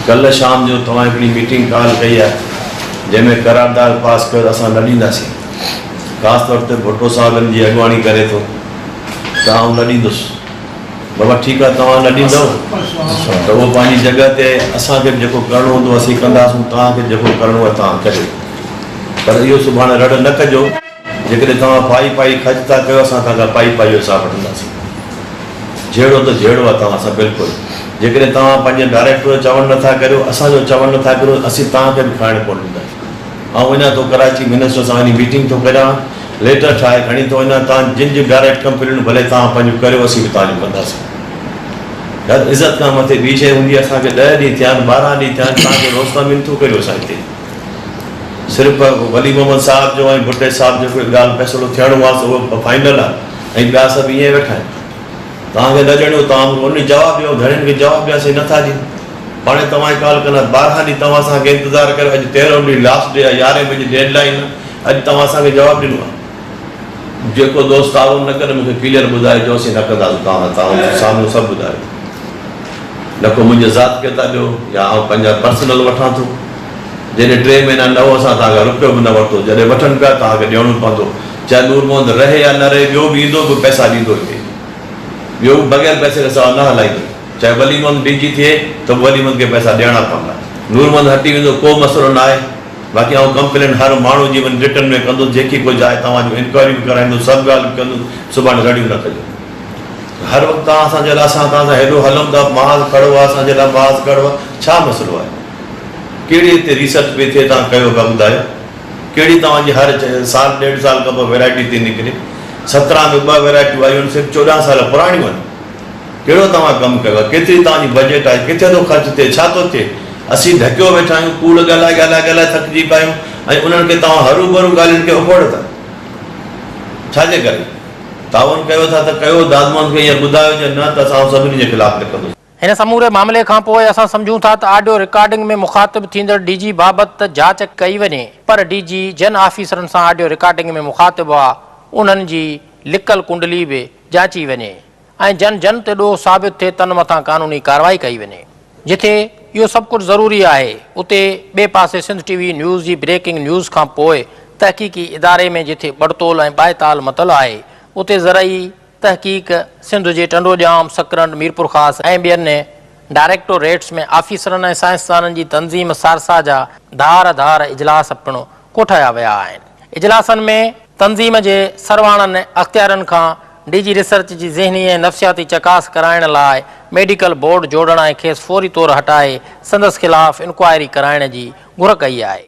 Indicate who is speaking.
Speaker 1: कल शाम जो तव्हां हिकिड़ी मीटिंग कॉल कई आहे जंहिंमें करारदार पास कर असां न ॾींदासीं। ख़ासि तौर ते भुट्टो साहिबनि जी अॻुवाणी करे थो त आउं न ॾींदुसि। बाबा ठीकु आहे, तव्हां न ॾींदव त उहो पंहिंजी जॻह ते असांखे जेको करिणो हूंदो असीं कंदासीं, तव्हांखे जेको करिणो आहे तव्हां करियो। पर इहो सुभाणे रड़ न कजो, जेकॾहिं तव्हां पाई ख़र्च था कयो असां तव्हांखां पाई जो हिसाबु वठंदासीं। जहिड़ो त जहिड़ो आहे तव्हां सां बिल्कुलु। जेकॾहिं तव्हां पंहिंजे डायरेक्टर चवणु नथा करियो, असांजो चवणु नथा करियो, असीं तव्हांखे बि खाइणु कोन ॾींदासीं। ऐं वञा थो कराची मिनिस्टर सां वञी मीटिंग थो करियां, लेटर ठाहे खणी थो वञा, तव्हां जिन जी डायरेक्ट कंप्लेन भले तव्हां पंहिंजो करियो, असीं बि तव्हांजो कंदासीं। यार इज़त खां मथे ॿी शइ हूंदी आहे, असांखे 10 ॾींहं थिया आहिनि, 12 ॾींहं थिया आहिनि, तव्हांखे रोज़ तां मिनथू करियो असां हिते। सिर्फ़ु वली मोहम्मद साहिब जो ऐं भुट्टे साहिब जो कोई ॻाल्हि फ़ैसिलो थियणो आहे उहो फाइनल आहे, ऐं ॿिया सभु ईअं वेठा आहिनि। तव्हांखे न ॼणियो, तव्हां उन जवाबु ॾियो, घणनि खे जवाबु ॾियासीं नथा ॾियूं। हाणे तव्हां कॉल कंदा 12 ॾींहं तव्हां असांखे इंतज़ारु कयो, अॼु 13 ॾींहुं लास्ट डे आहे, 11 बजे डेडलाइन आहे, अॼु तव्हां असांखे जवाबु ॾिनो आहे। जेको दोस्त ताउन न करे मूंखे क्लियर ॿुधाइजोसीं, न कंदासीं तव्हां साम्हूं सभु ॿुधायो। न को मुंहिंजे ज़ात खे था ॾियो या आउं पंहिंजा पर्सनल वठां थो। जॾहिं 3 महीना न हो असां तव्हांखां रुपयो बि न वरितो, जॾहिं वठनि पिया तव्हांखे ॾियणो पवंदो। चाहे नूर मोहम्मद रहे या न रहे, ॿियो बि ईंदो बि पैसा ॾींदो हिते, ॿियो बि बग़ैर पैसे के असां न हलाईंदो। चाहे वली मोहम्मद डीजी थिए त वली मोहम्मद खे पैसा ॾियणा पवंदा। नूर मोहम्मद हटी वेंदो, को मसइलो न आहे। बाक़ी आउं कंप्लेन हर माण्हू जी वञी रिटर्न में कंदुसि, जेकी कुझु आहे तव्हांजो इंक्वायरी बि कराईंदुसि, सभु ॻाल्हि बि कंदुसि। सुभाणे रड़ियूं न कजो। हर वक़्तु तव्हां असांजे लाइ, असां तव्हां सां हेॾो हलूं था, महाज़ खड़ो आहे असांजे लाइ, महाज़ खड़ो आहे, छा मसइलो आहे? कहिड़ी हिते रिसर्च पई थिए, तव्हां कयो पिया ॿुधायो? कहिड़ी तव्हांजी हर साल 1.5 साल खां पोइ वैरायटी थी निकिरे? 17 में 2 वैरायटियूं आयूं आहिनि, सिर्फ़ु 14 साल पुराणियूं आहिनि। कहिड़ो तव्हां कमु कयो आहे? केतिरी तव्हांजी बजट आहे? किथे थो ख़र्चु थिए? छा थो थिए? असीं ढकियो वेठा आहियूं, कूड़ ॻाल्हाए थकिजी पिया आहियूं, ऐं उन्हनि खे तव्हां हरू भरू ॻाल्हियुनि खे उफोड़ था। छाजे करे? ताउन कयो था त कयो, दादमोहन खे ईअं ॿुधायो जे न त असां सभिनी जे ख़िलाफ़ लिखंदुसि।
Speaker 2: हिन समूरे मामले खां पोइ असां सम्झूं था त ऑडियो रिकॉर्डिंग में मुखातिब थींदड़ डीजी बाबति जांच कई वञे, पर डीजी जन ऑफिसरनि सां ऑडियो रिकॉर्डिंग में मुखातिब हुआ उन्हनि जी लिकल कुंडली बि जांची वञे ऐं जन ते ॾोह साबित थिए तन मथां कानूनी कार्रवाई कई वञे। जिथे इहो सभु कुझु ज़रूरी आहे, उते ॿिए पासे सिंध टीवी न्यूज़ जी ब्रेकिंग न्यूज़ खां पोइ तहक़ीक़ी इदारे में जिथे बड़तोल ऐं बाएताल मतल आहे, उते ज़रई तहक़ीक़ सिंध जे टंडोजाम, सकरंड, मीरपुर ख़ास ऐं ॿियनि डायरेक्टोरेट्स में ऑफिसरनि ऐं साइंसदाननि जी तंज़ीम सारसा जा धार इजलास पिणु कोठाया विया आहिनि। इजलासनि में तंज़ीम जे सरवाणनि अख़्तियारनि खां डीजी रिसर्च जी ज़हनी ऐं नफ़्सियाती चकास कराइण लाइ मेडिकल बोर्ड जोड़ण ऐं खेसि फौरी तौरु हटाए संदसि ख़िलाफ़ इंक्वायरी कराइण जी घुर कई आहे।